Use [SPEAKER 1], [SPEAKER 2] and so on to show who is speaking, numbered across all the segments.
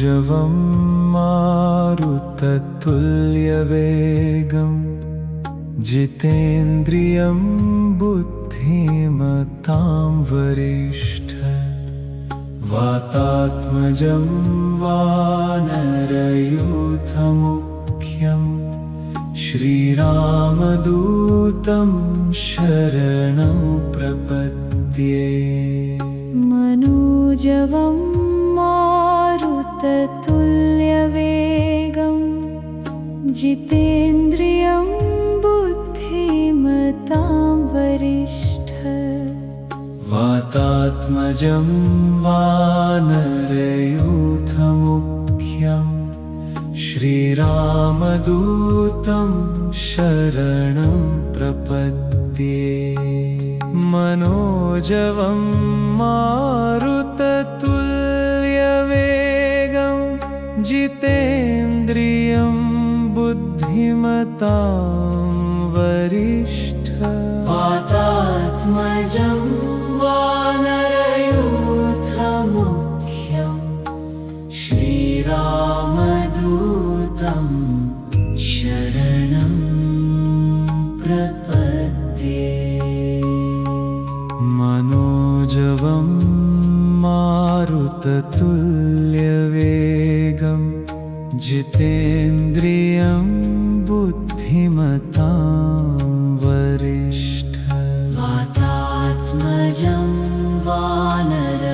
[SPEAKER 1] मनोजवं मारुततुल्यवेगं जितेन्द्रियं बुद्धिमतां वरिष्ठं वातात्मजं वानरयूथमुख्यं श्रीरामदूतं शरणं प्रपद्ये।
[SPEAKER 2] मनोजवं मारुततुल्यवेगं जितेन्द्रियं बुद्धिमतां वरिष्ठं
[SPEAKER 1] वातात्मजं वानरयूथमुख्यं श्रीरामदूतं शरणं प्रपद्ये। मनोजवं मारुततुल्यवेगं जितेन्द्रियं बुद्धिमतां वरिष्ठं
[SPEAKER 2] वातात्मजं वानरयूथमुख्यं श्रीरामदूतं शरणं प्रपद्ये।
[SPEAKER 1] मनोजवं मारुततुल्यवेगं जितेन्द्रियं बुद्धिमतां वरिष्ठं
[SPEAKER 2] वातात्मजं वानरयूथमुख्यं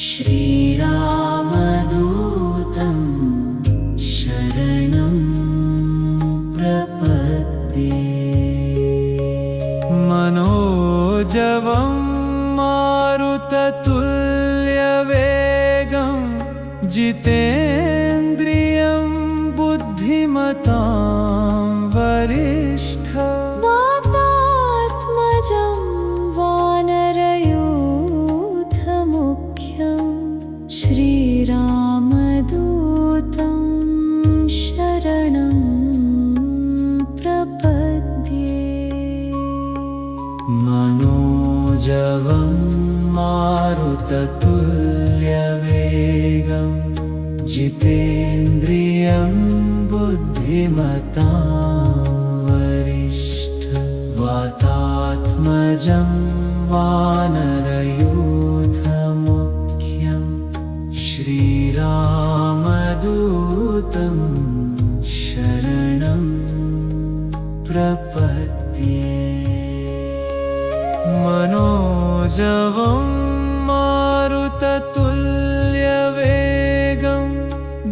[SPEAKER 2] श्रीरामदूतं शरणं प्रपद्ये।
[SPEAKER 1] मनोजवं मारुततुल्यवेगं जितेन्द्रियं बुद्धिमतां वरिष्ठं
[SPEAKER 2] वातात्मजं वानरयूथमुख्यं श्रीरामदूतं शरणं प्रपद्ये।
[SPEAKER 1] मनोजवं मारुततुल्यवेगं जितेन्द्रियं बुद्धिमतां वरिष्ठं वातात्मजं वानरयूथमुख्यं श्रीरामदूतं शरणं प्रपद्ये। मनोजवं मारुततुल्यवेगं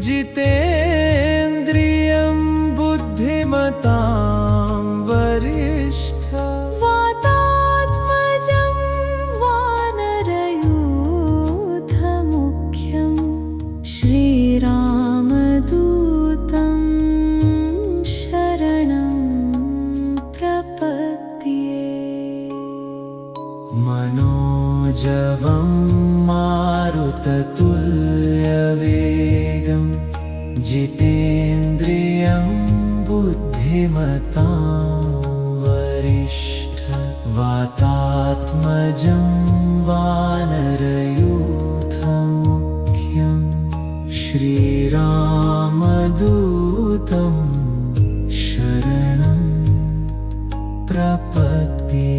[SPEAKER 1] जितेन्द्रियं बुद्धिमतां वरिष्ठं
[SPEAKER 2] वातात्मजं वानरयूथमुख्यं श्रीरामदूतं शरणं प्रपद्ये।
[SPEAKER 1] मनोजवं मारुततुल्यवेगं जितेन्द्रियं बुद्धिमतां वरिष्ठं वातात्मजं वानरयूथमुख्यं श्रीरामदूतं शरणं प्रपद्ये।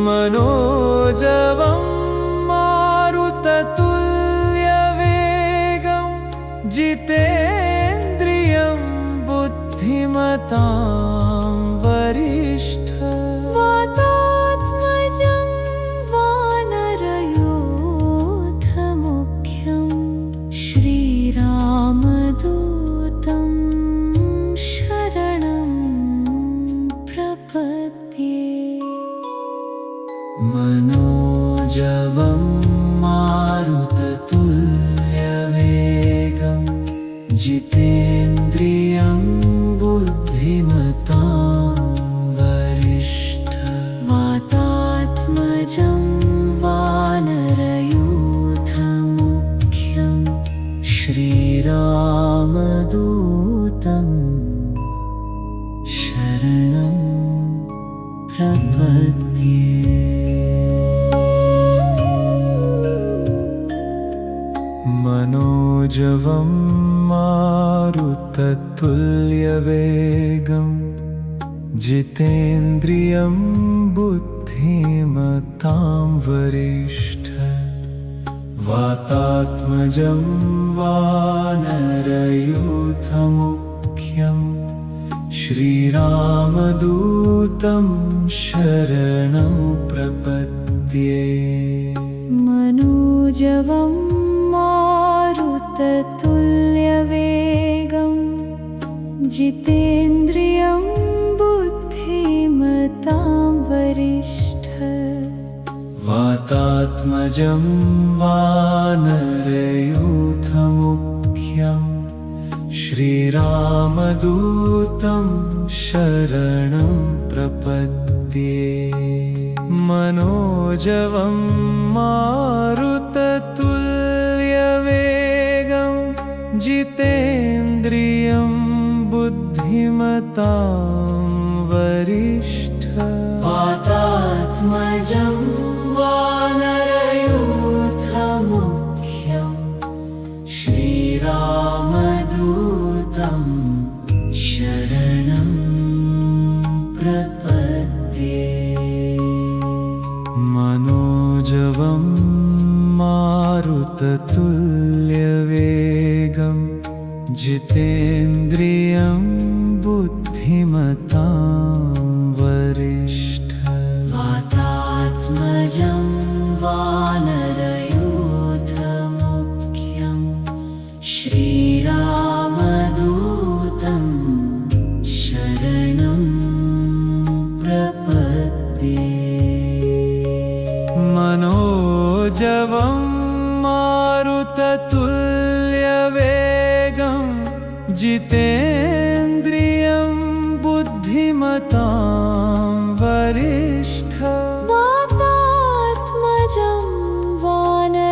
[SPEAKER 1] मनोजवं मारुततुल्यवेगं जितेन्द्रियं बुद्धिमतां वरिष्ठं
[SPEAKER 2] वातात्मजं वानरयूथमुख्यं श्रीरामदूतं शरणं प्रपद्ये।
[SPEAKER 1] मनोजवं मारुततुल्यवेगं जितेन्द्रियं बुद्धिमतां वरिष्ठं
[SPEAKER 2] वातात्मजं वानरयूथमुख्यं
[SPEAKER 1] श्रीरामदूतं शरणं प्रपद्ये। मनोजवं मारुततुल्यवेगं जितेन्द्रियं बुद्धिमतां वरिष्ठं वातात्मजं वानरयूथमुख्यं श्रीरामदूतं शरणं प्रपद्ये।
[SPEAKER 2] मनोजवं मारुततुल्यवेगं जितेन्द्रियं बुद्धिमतां वरिष्ठं
[SPEAKER 1] वातात्मजं वानरयूथमुख्यं श्रीरामदूतं शरणं प्रपद्ये। मनोजवं मारुततुल्यवेगं जितेन्द्रियं बुद्धिमतां वरिष्ठं वातात्मजं वानरयूथमुख्यं श्रीरामदूतं शरणं प्रपद्ये। मनोजवं मारुततुल्यवेगं जितेन्द्रियं बुद्धिमतां वरिष्ठं वातात्मजं वानरयूथमुख्यं श्रीरामदूतं शरणं प्रपद्ये। मनोजवं मारुततुल्यवेगं जितेन्द्रियं बुद्धिमतां वरिष्ठं
[SPEAKER 2] वातात्मजं वानरयूथमुख्यं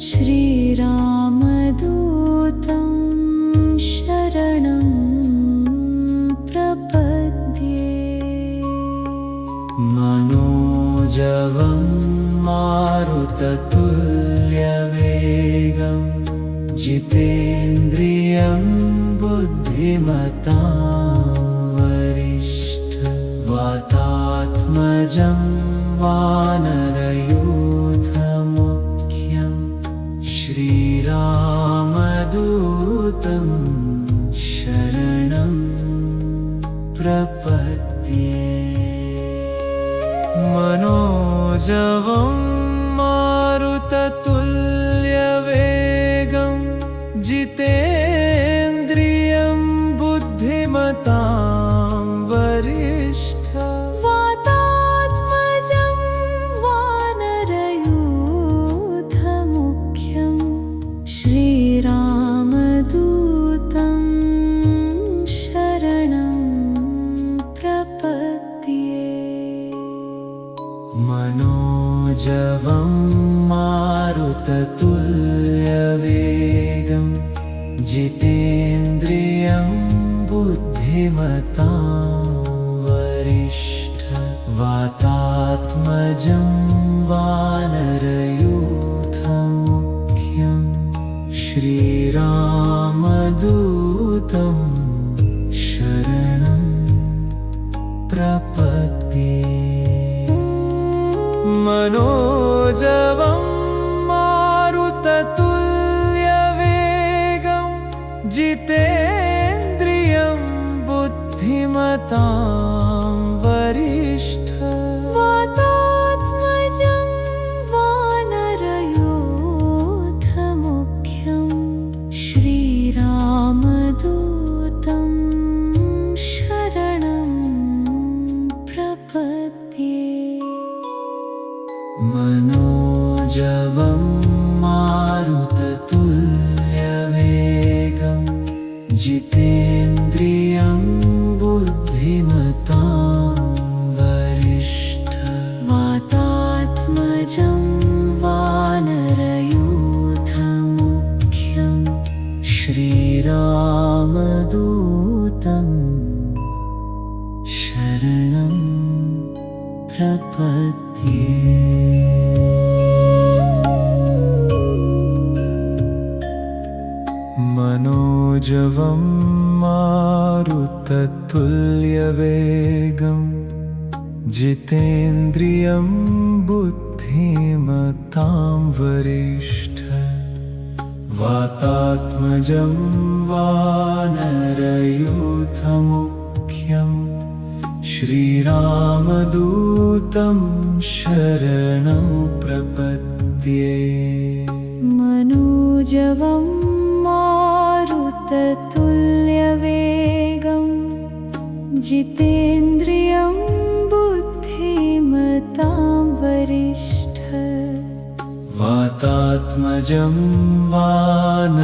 [SPEAKER 2] श्रीरामदूतं शरणं प्रपद्ये।
[SPEAKER 1] मनोजवं मारुततुल्यवेगं जितेन्द्रियं बुद्धिमतां वरिष्ठं वातात्मजं वानरयूथमुख्यं श्रीरामदूतं शरणं प्रपद्ये। मनोजवं मारुततुल्यवेगं जितेन्द्रियं बुद्धिमतां वरिष्ठं
[SPEAKER 2] वातात्मजं वानरयूथमुख्यं श्रीरामदूतं शरणं प्रपद्ये।
[SPEAKER 1] मनोजवं मारुततुल्यवेगं जितेन्द्रियं बुद्धिमतां वरिष्ठं वातात्मजं वानरयूथमुख्यं श्रीरामदूतं शरणं प्रपद्ये। मनोजवं मारुततुल्यवेगं जितेन्द्रियं बुद्धिमतां वरिष्ठं
[SPEAKER 2] वातात्मजं वानरयूथमुख्यं श्रीरामदूतं शरणं प्रपद्ये।
[SPEAKER 1] मनोजवं मारुततुल्यवेगं जितेन्द्रियं बुद्धिमतां वरिष्ठं
[SPEAKER 2] वातात्मजं वानरयूथमुख्यं
[SPEAKER 1] श्रीरामदूतं शरणं प्रपद्ये। मनोजवं मारुततुल्यवेगं जितेन्द्रियं बुद्धिमतां वरिष्ठं वातात्मजं वानरयूथमुख्यं श्रीरामदूतं शरणं प्रपद्ये।
[SPEAKER 2] मनोजवं मारुततुल्यवेगं जितेन्द्रियं बुद्धिमतां वरिष्ठं
[SPEAKER 1] वातात्मजं वानरयूथमुख्यं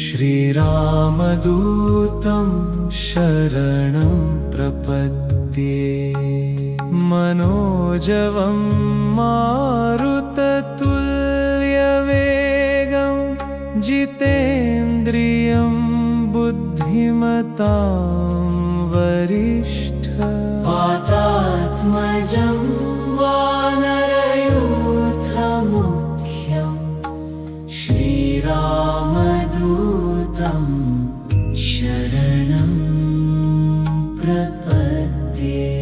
[SPEAKER 1] श्रीरामदूतं शरणं प्रपद्ये। मनोजवं मारुततुल्यवेगं जितेन्द्रियं बुद्धिमतां वरिष्ठं वातात्मजं वानरयूथमुख्यं श्रीरामदूतं शरणं प्रपद्ये।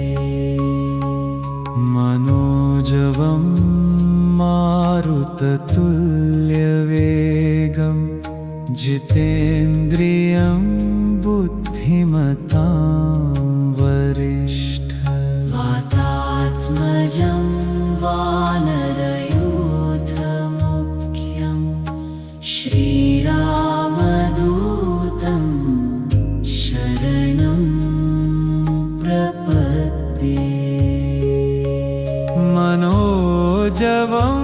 [SPEAKER 1] मनोजवं मारुततुल्यवेगं जितेन्द्रियं बुद्धिमतां वरिष्ठं
[SPEAKER 2] वातात्मजं वानरयूथमुख्यं श्रीरामदूतं शरणं प्रपद्ये।
[SPEAKER 1] मनोजवं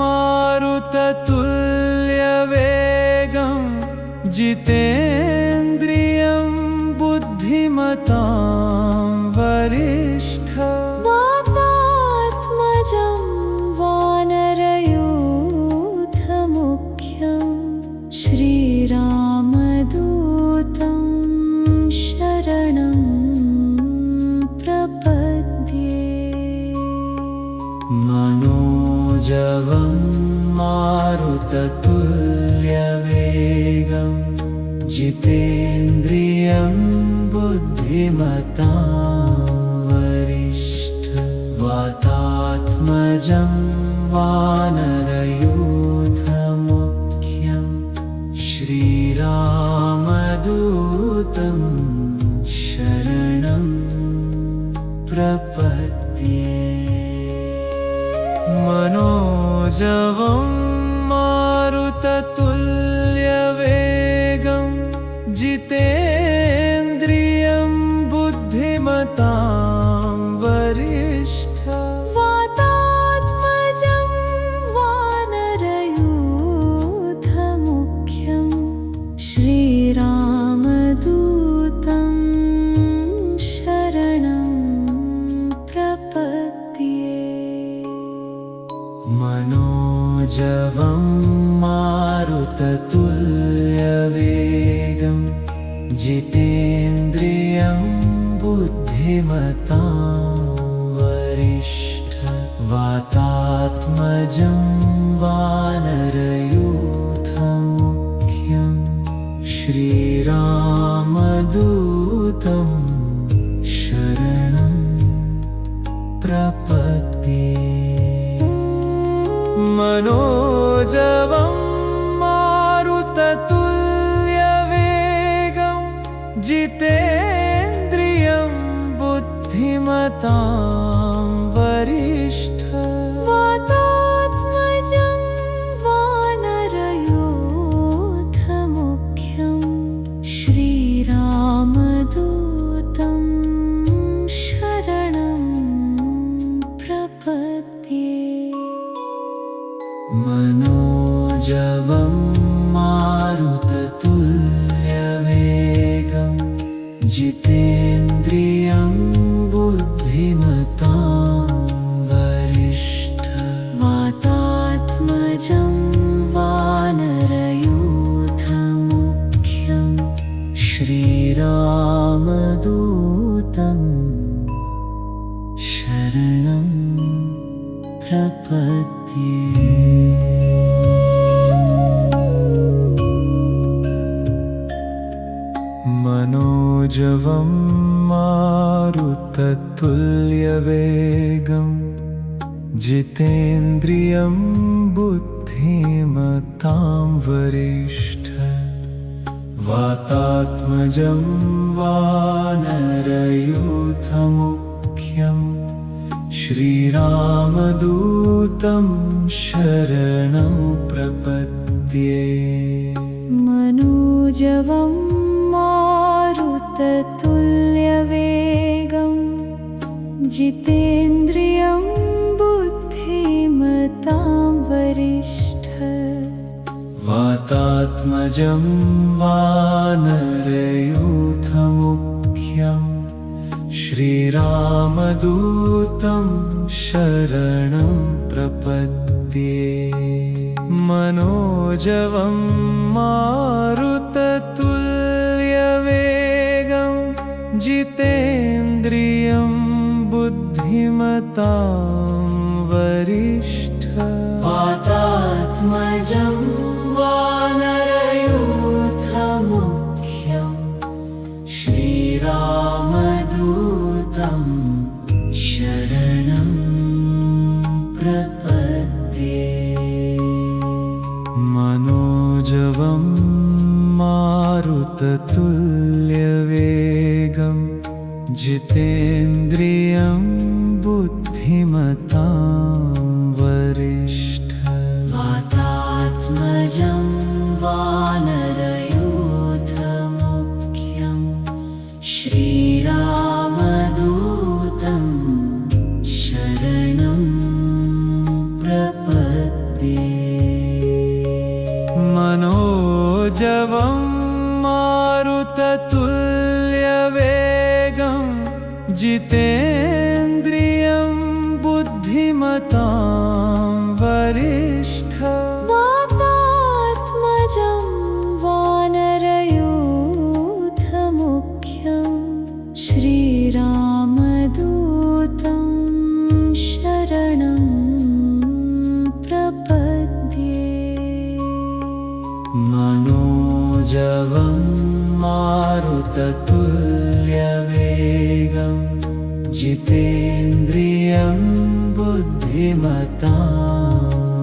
[SPEAKER 1] मारुततुल्यवेगं जितेन्द्रियं बुद्धिमतां वरिष्ठं
[SPEAKER 2] वातात्मजं वानरयूथमुख्यं श्रीरामदूतं शरणं प्रपद्ये।
[SPEAKER 1] मनोजवं मारुततुल्यवेगं जितेन्द्रियं बुद्धिमतां वरिष्ठं वातात्मजं वानरयूथमुख्यं श्रीरामदूतं शरणं प्रपद्ये। मनोजवं मारुततुल्यवेगं जितेन्द्रियं बुद्धिमतां वरिष्ठं
[SPEAKER 2] वातात्मजं वानरयूथमुख्यं श्रीरामदूतं शरणं प्रपद्ये।
[SPEAKER 1] मनोजवं मारुततुल्यवेगं जितेन्द्रियं बुद्धिमतां वरिष्ठं वातात्मजं वानरयूथमुख्यं श्रीरामदूतं शरणं प्रपद्ये। मनोजवं मारुततुल्यवेगं जितेन्द्रियं बुद्धिमतां वरिष्ठं
[SPEAKER 2] वातात्मजं वानरयूथमुख्यं श्रीरामदूतं शरणं प्रपद्ये।
[SPEAKER 1] मनोजवं मारुततुल्यवेगं जितेन्द्रियं बुद्धिमतां वरिष्ठं
[SPEAKER 2] वातात्मजं वानरयूथमुख्यं
[SPEAKER 1] श्रीरामदूतं शरणं प्रपद्ये। मनोजवं मारुततुल्यवेगं जितेन्द्रियं बुद्धिमतां वरिष्ठं वातात्मजं वानरयूथमुख्यं श्रीरामदूतं शरणं प्रपद्ये।
[SPEAKER 2] मनोजवं मारुततुल्यवेगं जितेन्द्रियं बुद्धिमतां वरिष्ठं
[SPEAKER 1] वातात्मजं वानरयूथमुख्यं श्रीरामदूतं शरणं प्रपद्ये। मनोजवं मारुततुल्यवेगं जितेन्द्रियं बुद्धिमतां वरिष्ठं वातात्मजं वानरयूथमुख्यं श्रीरामदूतं शरणं प्रपद्ये। मनोजवं मारुततुल्यवेगं जितेन्द्रियं बुद्धिमतां वरिष्ठं वातात्मजं वानरयूथमुख्यं श्रीरामदूतं शरणं प्रपद्ये। मनोजवं मारुततुल्यवेगं जितेन्द्रियं बुद्धिमतां वरिष्ठं
[SPEAKER 2] वातात्मजं वानरयूथमुख्यं श्रीरामदूतं शरणं प्रपद्ये।
[SPEAKER 1] मनोजवं मारुततुल्यवेगं जितेन्द्रियं बुद्धिमतां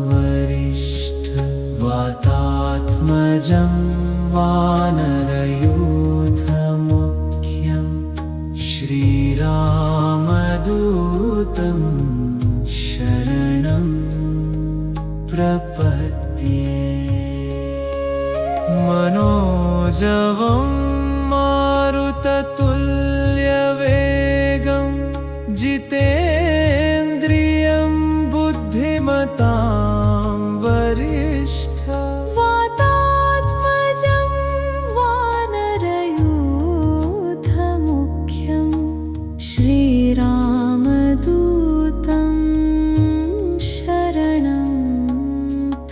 [SPEAKER 1] वरिष्ठं वातात्मजं वानरयूथमुख्यं श्रीरामदूतं शरणं प्रपद्ये। मनोजवं मारुततुल्यवेगं जितेन्द्रियं बुद्धिमतां वरिष्ठं
[SPEAKER 2] वातात्मजं वानरयूथमुख्यं श्रीरामदूतं शरणं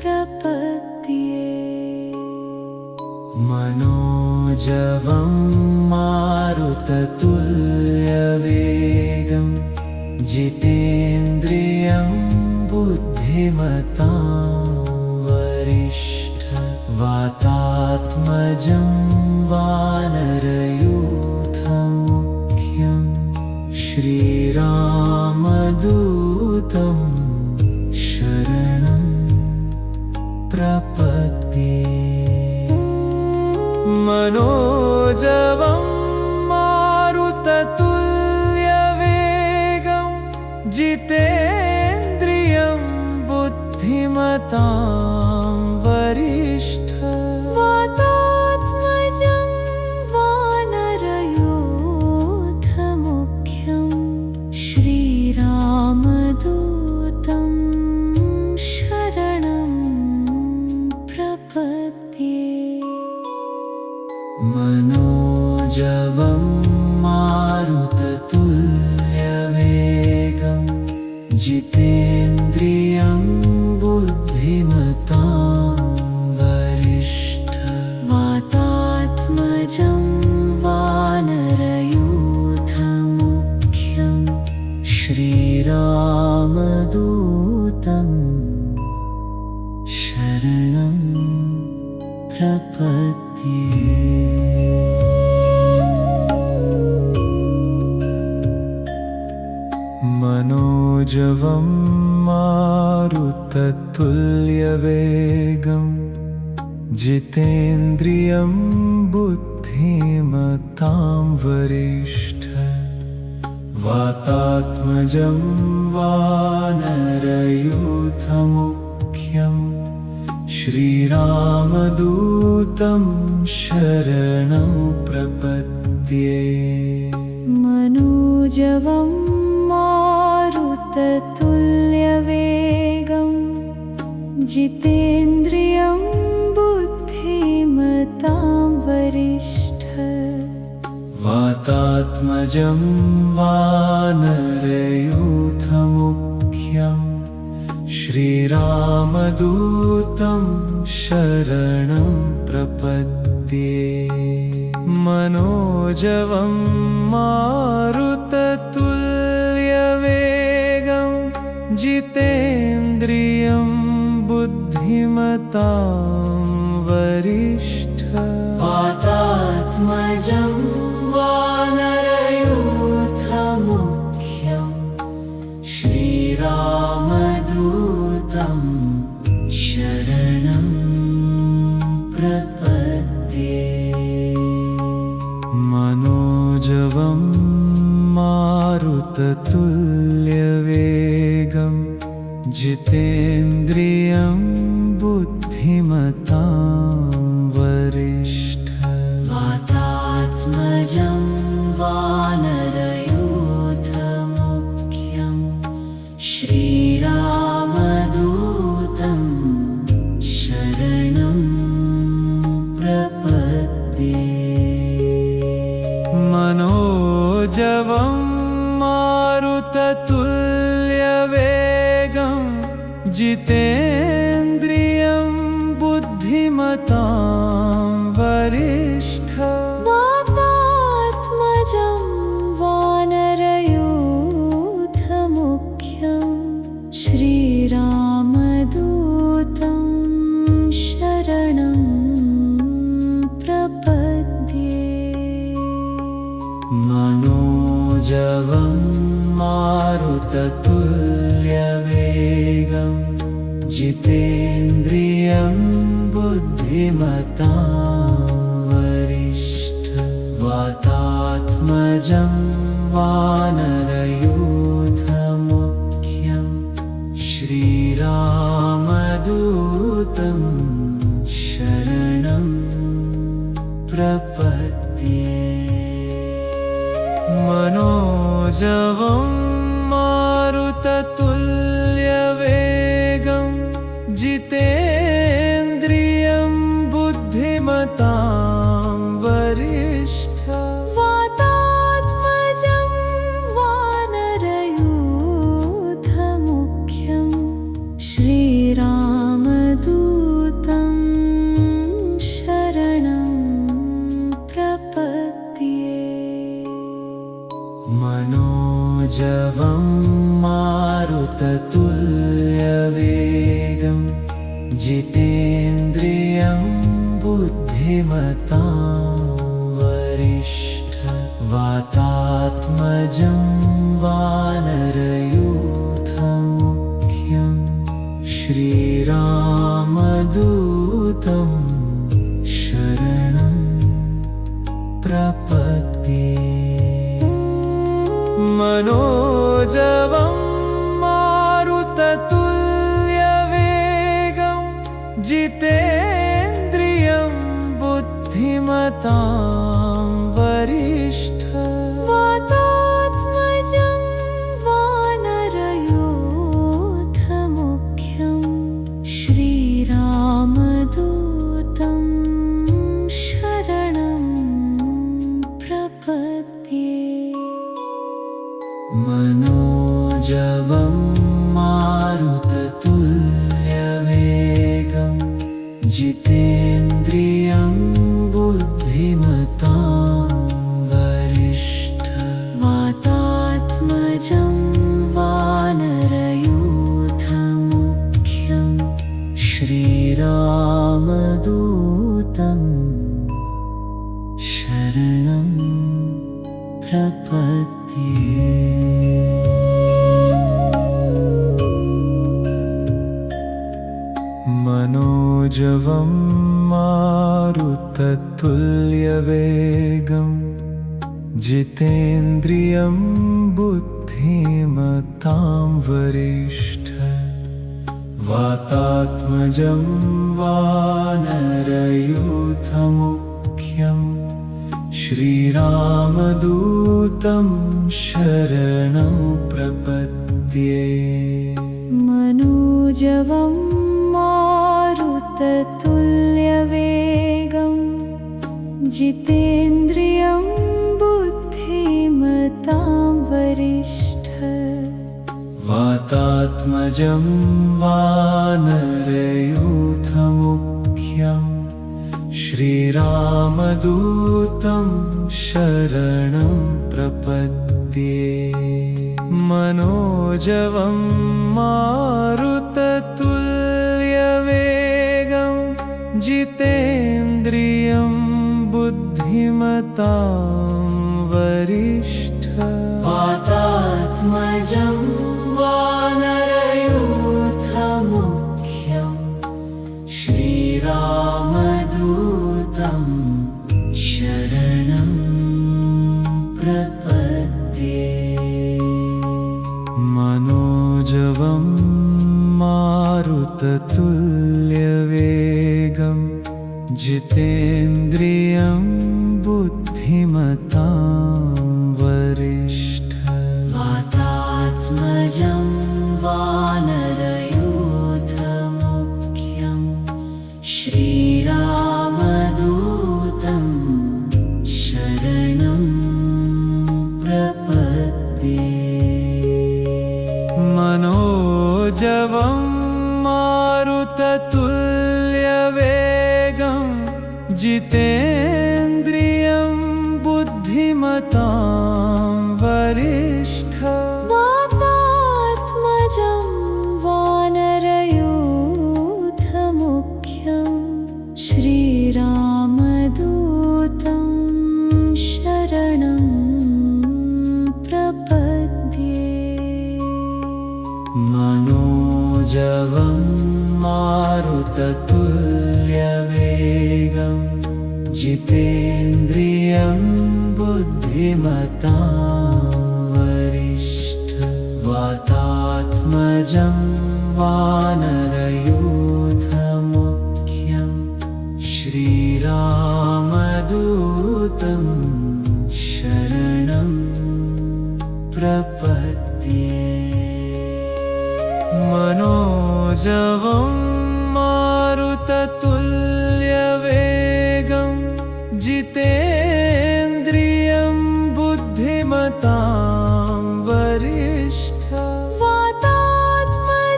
[SPEAKER 2] प्रपद्ये।
[SPEAKER 1] मनोजवं मारुततुल्यवेगं जितेन्द्रियं बुद्धिमतां वरिष्ठं वातात्मजं वानरयूथमुख्यं श्रीरामदूतं शरणं प्रपद्ये। मनोजवं मारुततुल्यवेगं जितेन्द्रियं बुद्धिमतां वरिष्ठं
[SPEAKER 2] वातात्मजं वानरयूथमुख्यं श्रीरामदूतं शरणं प्रपद्ये।
[SPEAKER 1] मनोजवं मारुततुल्यवेगं जितेन्द्रियं बुद्धिमतां मारुततुल्यवेगं जितेन्द्रियं बुद्धिमतां वरिष्ठं वातात्मजं वानरयूथमुख्यं श्रीरामदूतं शरणं प्रपद्ये।
[SPEAKER 2] मनोजवं मारुततुल्यवेगं जितेन्द्रियं बुद्धिमतां वरिष्ठं
[SPEAKER 1] वातात्मजं वानरयूथमुख्यं श्रीरामदूतं शरणं प्रपद्ये। मनोजवं मारुततुल्यवेगं जितेन्द्रियं बुद्धिमतां वरिष्ठं वातात्मजं वानरयूथमुख्यं श्रीरामदूतं शरणं प्रपद्ये। मनोजवं मारुततुल्यवेगं जितेन्द्रियं बुद्धिमतां वरिष्ठं वातात्मजं वानरयूथमुख्यं श्रीरामदूतं शरणं प्रपद्ये। मनोजवं मारुततुल्यवेगं जितेन्द्रियं बुद्धिमतां वरिष्ठं
[SPEAKER 2] वातात्मजं वानरयूथमुख्यं श्रीरामदूतं शरणं प्रपद्ये।
[SPEAKER 1] मनोजवं मारुततुल्यवेगं जितेन्द्रियं बुद्धिमतां वरिष्ठं वातात्मजं वानरयूथमुख्यं श्रीरामदूतं शरणं प्रपद्ये। मनोजवं मारुततुल्यवेगं जितेन्द्रियं बुद्धिमतां वरिष्ठं
[SPEAKER 2] वातात्मजं वानरयूथमुख्यं श्रीरामदूतं शरणं प्रपद्ये।
[SPEAKER 1] मनोजवं मारुततुल्यवेगं जितेन्द्रियं बुद्धिमतां वरिष्ठं वातात्मजं वानरयूथमुख्यं श्रीरामदूतं शरणं प्रपद्ये। मनोजवं मारुततुल्यवेगं जितेन्द्रियं बुद्धिमतां वरिष्ठं
[SPEAKER 2] वातात्मजं वानरयूथमुख्यं श्रीरामदूतं शरणं प्रपद्ये।
[SPEAKER 1] मनोजवं मारुततुल्यवेगं जितेन्द्रियं बुद्धिमतां वरिष्ठं
[SPEAKER 2] वातात्मजं वानरयूथमुख्यं
[SPEAKER 1] श्रीरामदूतं शरणं प्रपद्ये। मनोजवं मारुततुल्यवेगं जितेन्द्रियं बुद्धिमतां वरिष्ठं वातात्मजं वानरयूथमुख्यं श्रीरामदूतं शरणं प्रपद्ये।
[SPEAKER 2] मनोजवं मारुततुल्यवेगं जितेन्द्रियं बुद्धिमतां वरिष्ठं
[SPEAKER 1] वातात्मजं वानरयूथमुख्यं श्रीरामदूतं शरणं प्रपद्ये। मनोजवं मारुततुल्यवेगं जितेन्द्रियं बुद्धिमतां वरिष्ठं वातात्मजं वानरयूथमुख्यं श्रीरामदूतं शरणं प्रपद्ये। मनोजवं मारुततुल्यवेगं जितेन्द्रियं बुद्धिमतां वरिष्ठं वातात्मजं वानरयूथमुख्यं श्रीरामदूतं शरणं प्रपद्ये। मनोजवं मारुततुल्यवेगं जितेन्द्रियं बुद्धिमतां वरिष्ठं
[SPEAKER 2] वातात्मजं वानरयूथमुख्यं श्रीरामदूतं शरणं प्रपद्ये।
[SPEAKER 1] मनोजवं मारुततुल्यवेगं जितेन्द्रियं बुद्धिमतां वरिष्ठं वातात्मजं वानरयूथमुख्यं श्रीरामदूतं शरणं प्रपद्ये। मनोजवं मारुततुल्यवेगं जितेन्द्रियं बुद्धिमतां वरिष्ठं
[SPEAKER 2] वातात्मजं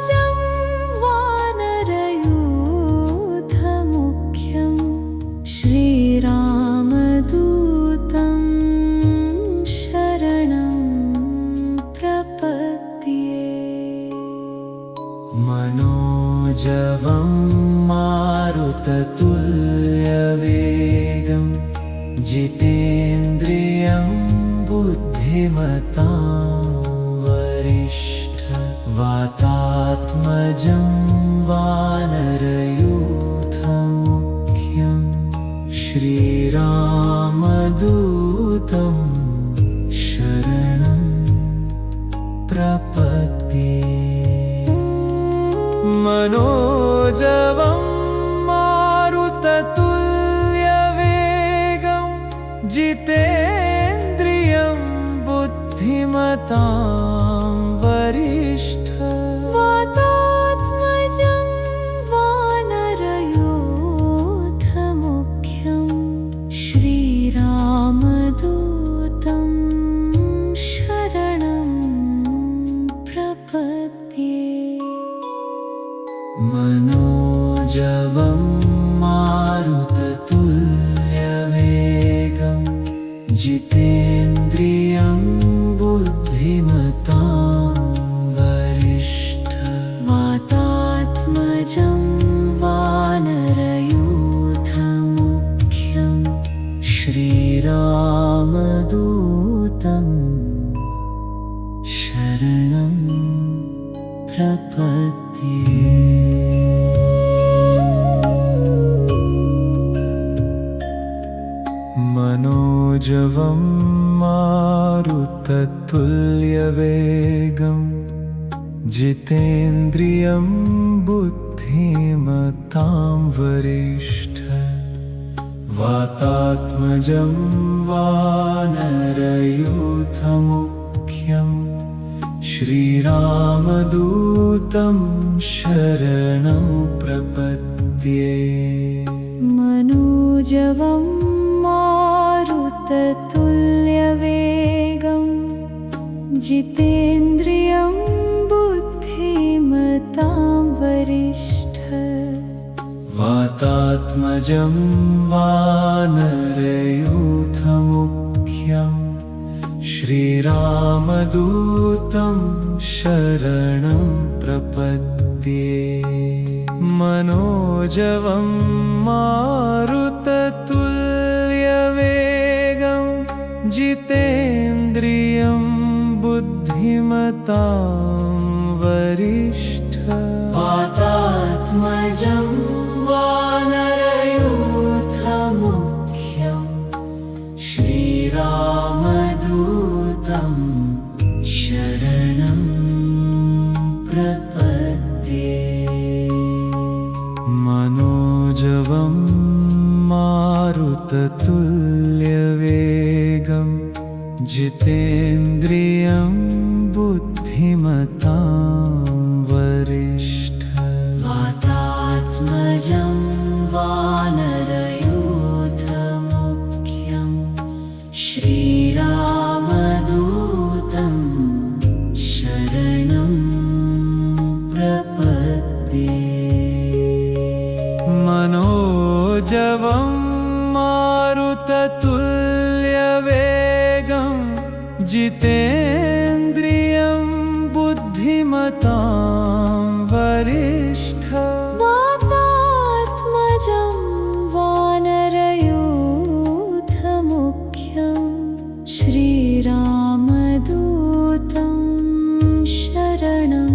[SPEAKER 2] वानरयूथमुख्यं श्रीरामदूतं शरणं प्रपद्ये।
[SPEAKER 1] मनोजवं मारुततुल्यवेगं जितेन्द्रियं बुद्धिमतां वरिष्ठं वातात्मजं वानरयूथमुख्यं श्रीरामदूतं शरणं प्रपद्ये। मनोजवं मारुततुल्यवेगं जितेन्द्रियं बुद्धिमतां वरिष्ठं
[SPEAKER 2] वातात्मजं वानरयूथमुख्यं श्रीरामदूतं शरणं प्रपद्ये।
[SPEAKER 1] मनोजवं मारुततुल्यवेगं जितेन्द्रियं बुद्धिमतां वरिष्ठं
[SPEAKER 2] वातात्मजं वानरयूथमुख्यं
[SPEAKER 1] श्रीरामदूतं शरणं प्रपद्ये। मनोजवं मारुततुल्यवेगं जितेन्द्रियं बुद्धिमतां वरिष्ठ वातात्मजं वानरयूथमुख्यं श्रीरामदूतं शरणं प्रपद्ये।
[SPEAKER 2] मनोजवं मारुततुल्यवेगं जितेन्द्रियं बुद्धिमतां वरिष्ठ
[SPEAKER 1] वातात्मजं वानरयूथमुख्यं श्रीरामदूतं शरणं प्रपद्ये। मनोजवं मारुततुल्यवेगं जितेन्द्रियं बुद्धिमतां वरिष्ठ वातात्मजं वानरयूथमुख्यं श्रीरामदूतं शरणं प्रपद्ये। मनोजवं मारुततुल्यवेगं जितेन्द्रियं बुद्धिमतां वरिष्ठ वातात्मजं वानरयूथमुख्यं श्रीरामदूतं शरणं प्रपद्ये। मनोजवं मारुततुल्यवेगं जितेन्द्रियं बुद्धिमतां वरिष्ठ
[SPEAKER 2] वातात्मजं वानरयूथमुख्यं श्रीरामदूतं शरणं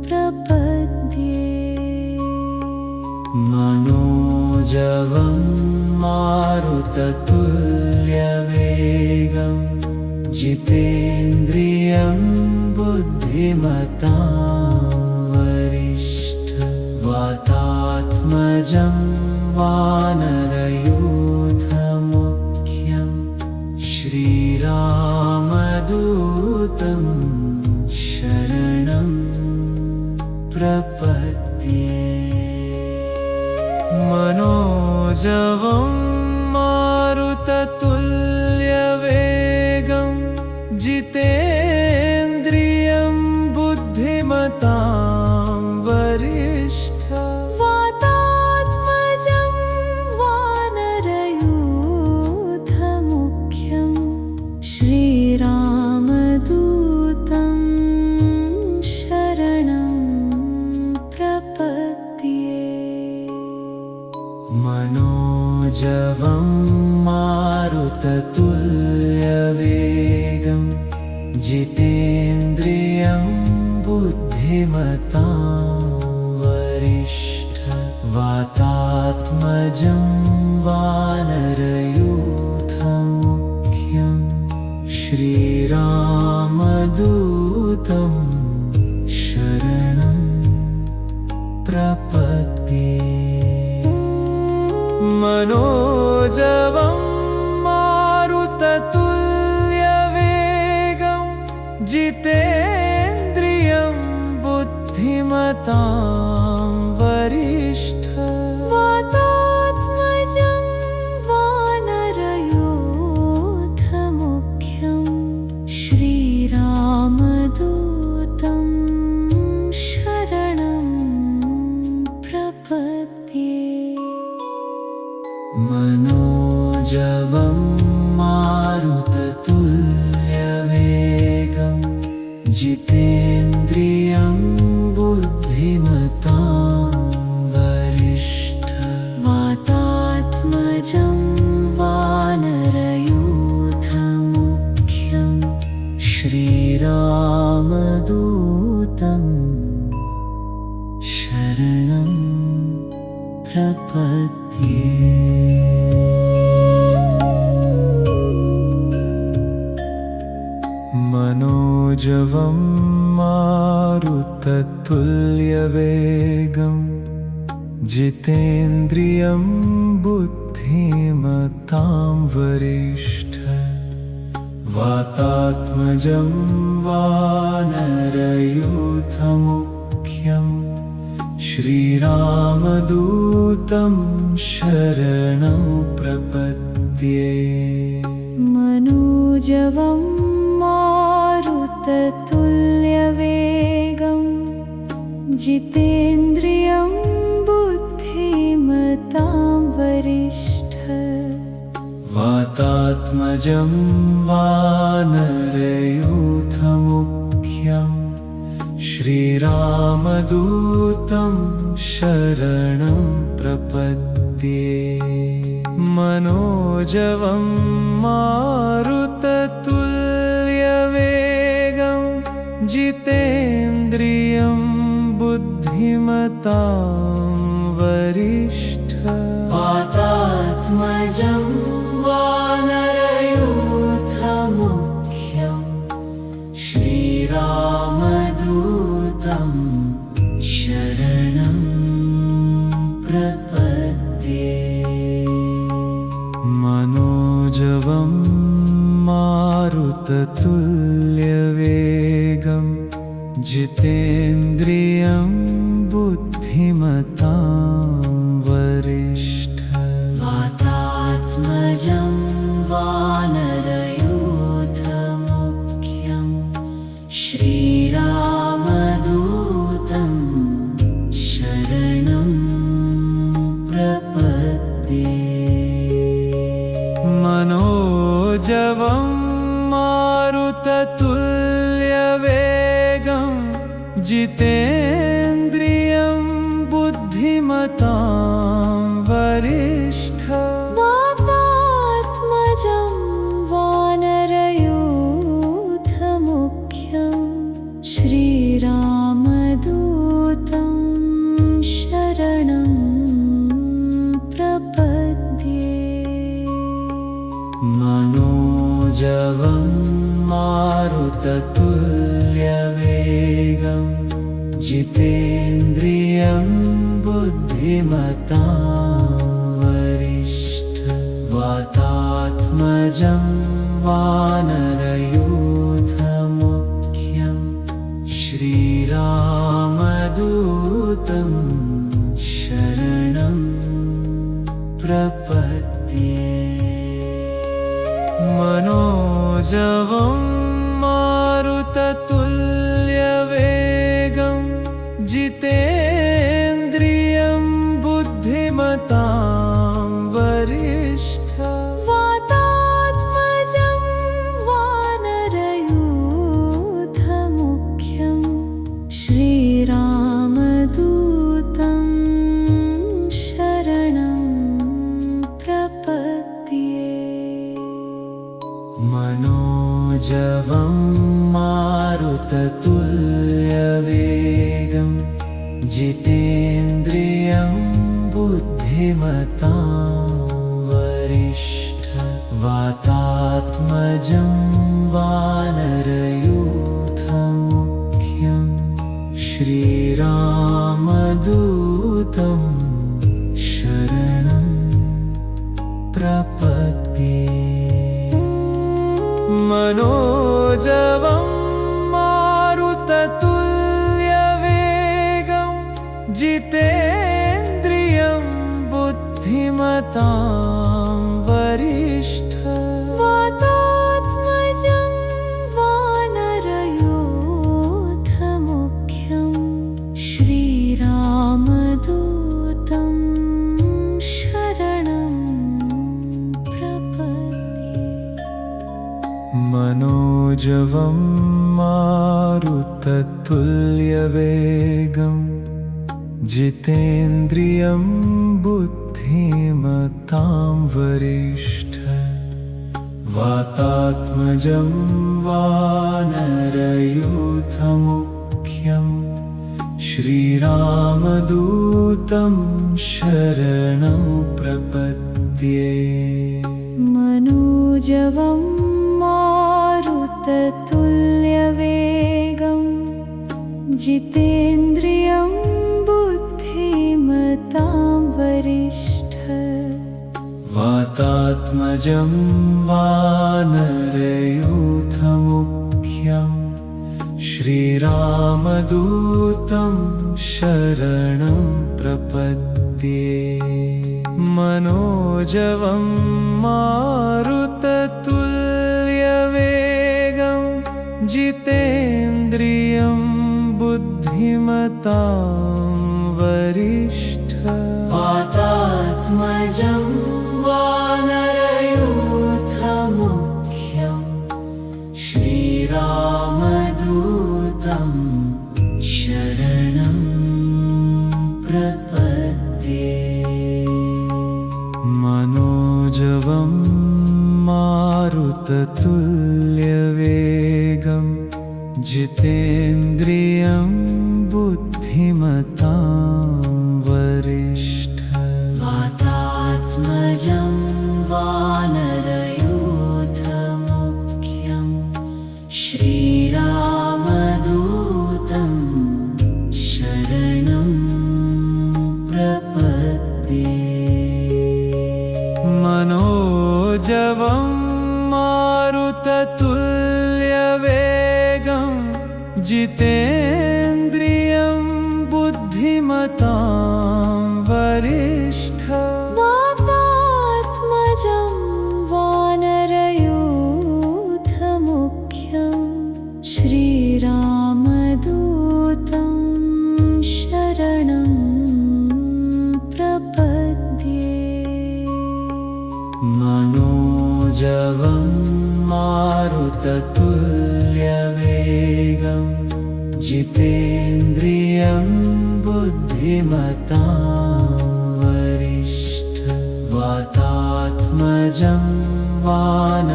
[SPEAKER 2] प्रपद्ये।
[SPEAKER 1] मनोजवं मारुततुल्यवेगं जितेन्द्रियं बुद्धिमतां वरिष्ठ वातात्मजं वानरयूथमुख्यं श्रीरामदूतं शरणं प्रपद्ये। मनोजवं मारुततुल्यवेगं जितेन्द्रियं बुद्धिमतां वरिष्ठ
[SPEAKER 2] वातात्मजं वानरयूथमुख्यं श्रीरामदूतं शरणं प्रपद्ये।
[SPEAKER 1] मनोजवं मारुततुल्यवेगं जितेन्द्रियं बुद्धिमतां वरिष्ठ वातात्मजं वानरयूथमुख्यं श्रीरामदूतं शरणं प्रपद्ये। मनोजवं मारुततुल्यवेगं जितेन्द्रियं बुद्धिमतां वरिष्ठ
[SPEAKER 2] वातात्मजं वानरयूथमुख्यं श्रीरामदूतं शरणं प्रपद्ये।
[SPEAKER 1] मनोजवं मारुततुल्यवेगं जितेन्द्रियं बुद्धिमतां वरिष्ठ
[SPEAKER 2] वातात्मजं वानरयूथमुख्यं श्रीरामदूतं शरणं प्रपद्ये।
[SPEAKER 1] मनोजवं मारुततुल्यवेगं जितेन्द्रियं बुद्धिमतां वरिष्ठं वातात्मजं वानरयूथमुख्यं श्रीरामदूतं शरणं प्रपद्ये।
[SPEAKER 2] मनोजवं मारुततुल्यवेगं जितेन्द्रियं बुद्धिमतां वरिष्ठं
[SPEAKER 1] वातात्मजं वानरयूथमुख्यं श्रीरामदूतं शरणं प्रपद्ये। मनोजवं मारुततुल्यवेगं जितेन्द्रियं बुद्धिमतां वरिष्ठं
[SPEAKER 2] वातात्मजं वानरयूथमुख्यं श्रीरामदूतं शरणं प्रपद्ये।
[SPEAKER 1] मनोजवं मारुततुल्यवेगं जितेन्द्रियं बुद्धिमतां वरिष्ठं
[SPEAKER 2] वातात्मजं वानरयूथमुख्यं श्रीरामदूतं शरणं प्रपद्ये।
[SPEAKER 1] मनोजवं मारुततुल्यवेगं जितेन्द्रियं बुद्धिमतां वरिष्ठं
[SPEAKER 2] वातात्मजं वानरयूथमुख्यं श्रीरामदूतं शरणं प्रपद्ये।
[SPEAKER 1] मनोजवं मारुततुल्यवेगं जितेन्द्रियं बुद्धिमतां वरिष्ठं वातात्मजं वानरयूथमुख्यं श्रीरामदूतं शरणं प्रपद्ये। मनोजवं मारुततुल्यवेगं जितेन्द्रियं बुद्धिमतां वरिष्ठं
[SPEAKER 2] वातात्मजं वानरयूथमुख्यं श्रीरामदूतं शरणं प्रपद्ये।
[SPEAKER 1] मनोजवं मारुततुल्यवेगं जितेन्द्रियं बुद्धिमतां वरिष्ठं वातात्मजं वानरयूथमुख्यं श्रीरामदूतं शरणं प्रपद्ये। मनोजवं मारुततुल्यवेगं जितेन्द्रियं बुद्धिमतां वरिष्ठं
[SPEAKER 2] वातात्मजं वानरयूथमुख्यं श्रीरामदूतं शरणं प्रपद्ये।
[SPEAKER 1] मनोजवं मारुततुल्यवेगं जितेन्द्रियं बुद्धिमतां वरिष्ठं वातात्मजं वानरयूथमुख्यं श्रीरामदूतं शरणं प्रपद्ये।
[SPEAKER 2] मनोजवं मारुततुल्यवेगं जितेन्द्रियं बुद्धिमतां वरिष्ठं
[SPEAKER 1] वातात्मजं वानरयूथमुख्यं श्रीरामदूतं शरणं प्रपद्ये मनोजवं मारुततुल्यवेगं जितेन्द्रियं बुद्धिमतां वरिष्ठं वातात्मजं वानरयूथमुख्यं श्रीरामदूतं शरणं प्रपद्ये मनोजवं मारुततुल्यवेगं जितेन्द्रियं बुद्धिमतां वरिष्ठं वातात्मजं वानरयूथमुख्यं श्रीरामदूतं शरणं प्रपद्ये मनोजवं मारुततुल्यवेगं जितेन्द्रियं बुद्धिमतां वरिष्ठं
[SPEAKER 2] वातात्मजं वानरयूथमुख्यं श्रीरामदूतं शरणं प्रपद्ये
[SPEAKER 1] मनोजवं मारुततुल्यवेगं जितेन्द्रियं बुद्धिमतां वरिष्ठं वातात्मजं वानरयूथमुख्यं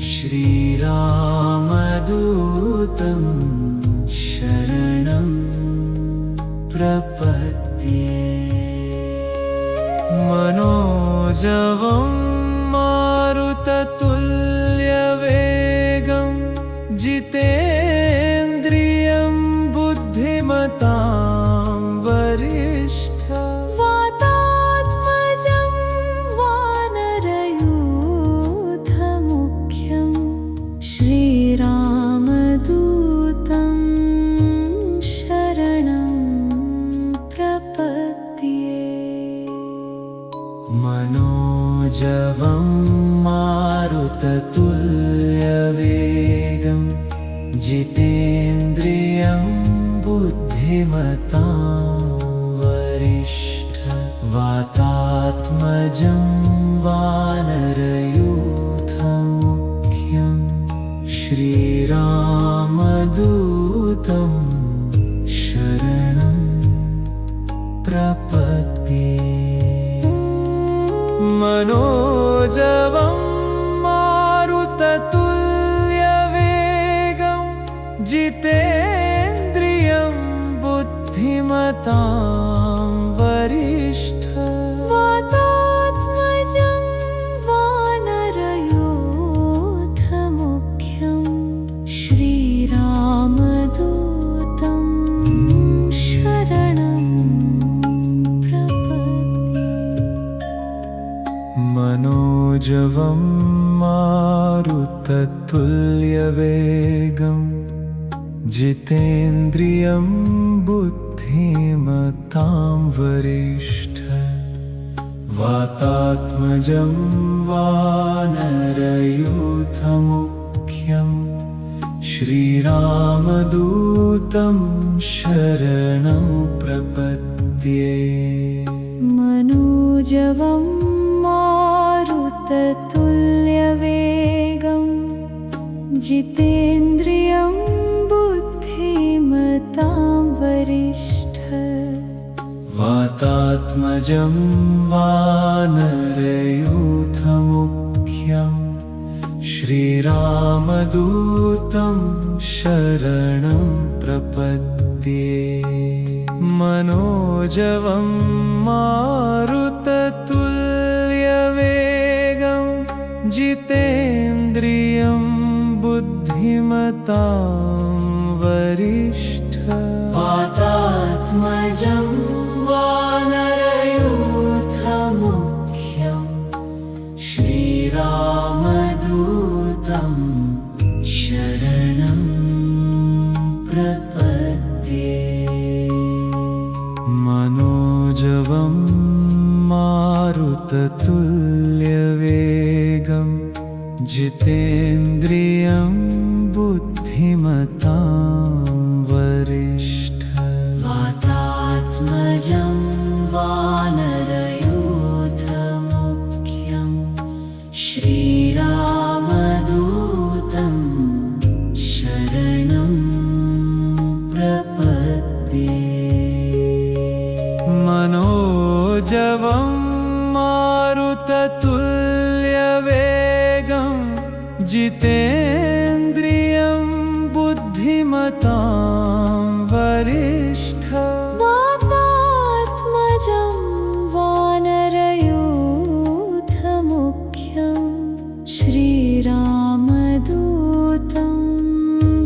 [SPEAKER 1] श्रीरामदूतं शरणं प्रपद्ये मनोजवं मारुततुल्यवेगं जितेन्द्रियं बुद्धिमतां वरिष्ठं
[SPEAKER 2] वातात्मजं वानरयूथमुख्यं श्रीरामदूतं शरणं प्रपद्ये
[SPEAKER 1] मनोजवं मारुततुल्यवेगं जितेन्द्रियं बुद्धिमतां वरिष्ठं वातात्मजं वानरयूथमुख्यं श्रीरामदूतं शरणं प्रपद्ये मनोजवं मारुततुल्यवेगं जितेन्द्रियं बुद्धिमतां वरिष्ठं
[SPEAKER 2] वातात्मजं वानरयूथमुख्यं श्रीरामदूतं शरणं प्रपद्ये
[SPEAKER 1] मनोजवं मारुततुल्यवेगं जितेन्द्रियं बुद्धिमतां वरिष्ठं वातात्मजं वानरयूथमुख्यं श्रीरामदूतं शरणं प्रपद्ये
[SPEAKER 2] मनोजवं मारुततुल्यवेगं जितेन्द्रियं बुद्धिमतां वरिष्ठं
[SPEAKER 1] वातात्मजं वानरयूथमुख्यं श्रीरामदूतं शरणं प्रपद्ये मनोजवं मारुततुल्यवेगं जितेन्द्रियं बुद्धिमतां वरिष्ठ
[SPEAKER 2] वातात्मजं वानरयूथमुख्यं श्रीरामदूतं शरणं प्रपद्ये
[SPEAKER 1] मनोजवं मारुततुल्यवेगं जितेन्द्रियं बुद्धिमतां वरिष्ठ
[SPEAKER 2] वातात्मजं वानरयूथमुख्यं श्रीरामदूतं शरणं प्रपद्ये
[SPEAKER 1] मनोजवं मारुततुल्यवेगं जितेन्द्रियं बुद्धिमतां वरिष्ठ
[SPEAKER 2] वातात्मजं वानरयूथमुख्यं श्रीरामदूतं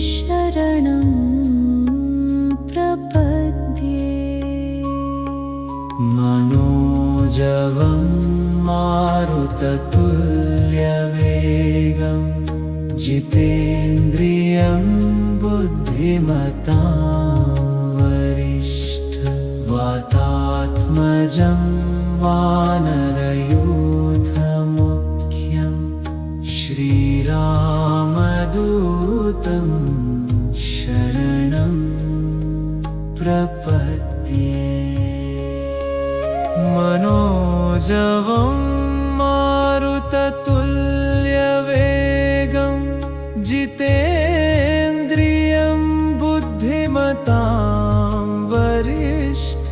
[SPEAKER 2] शरणं प्रपद्ये
[SPEAKER 1] मनोजवं मारुततुल्यवेगं जितेन्द्रियं बुद्धिमतां वरिष्ठ वातात्मजं वानरयूथमुख्यं श्रीरामदूतं शरणं प्रपद्ये मनोजवं मारुततुल्यवेगं जितेन्द्रियं बुद्धिमतां वरिष्ठ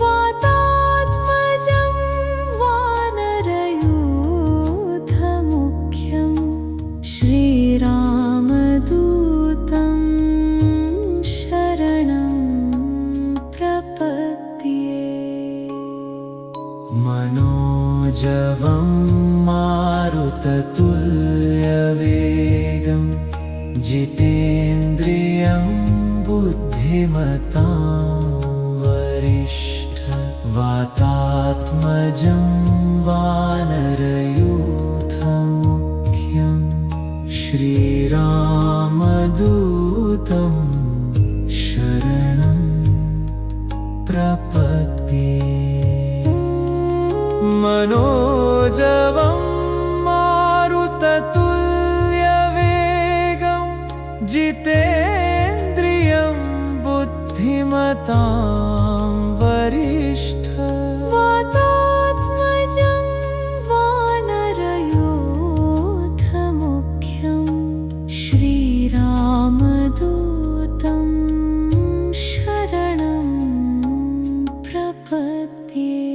[SPEAKER 2] वातात्मजं वानरयूथमुख्यं श्रीरामदूतं शरणं प्रपद्ये
[SPEAKER 1] मनोजवं मारुततुल्यवेगं जितेन्द्रियं बुद्धिमतां वरिष्ठ वातात्मजं वानरयूथमुख्यं श्रीरामदूतं शरणं प्रपद्ये मनोजवं मारुततुल्यवेगं जितेन्द्रियं बुद्धिमतां वरिष्ठ
[SPEAKER 2] वातात्मजं वानरयूथमुख्यं श्रीरामदूतं शरणं प्रपद्ये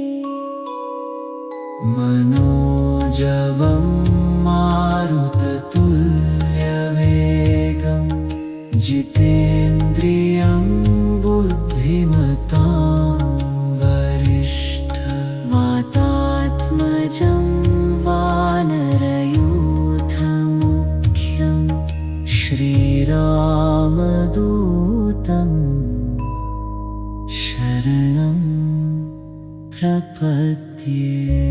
[SPEAKER 1] मनोजवं मारुततुल्यवेगं जितेन्द्रियं बुद्धिमतां वरिष्ठ
[SPEAKER 2] वातात्मजं वानरयूथमुख्यं
[SPEAKER 1] श्रीरामदूतं शरणं प्रपद्ये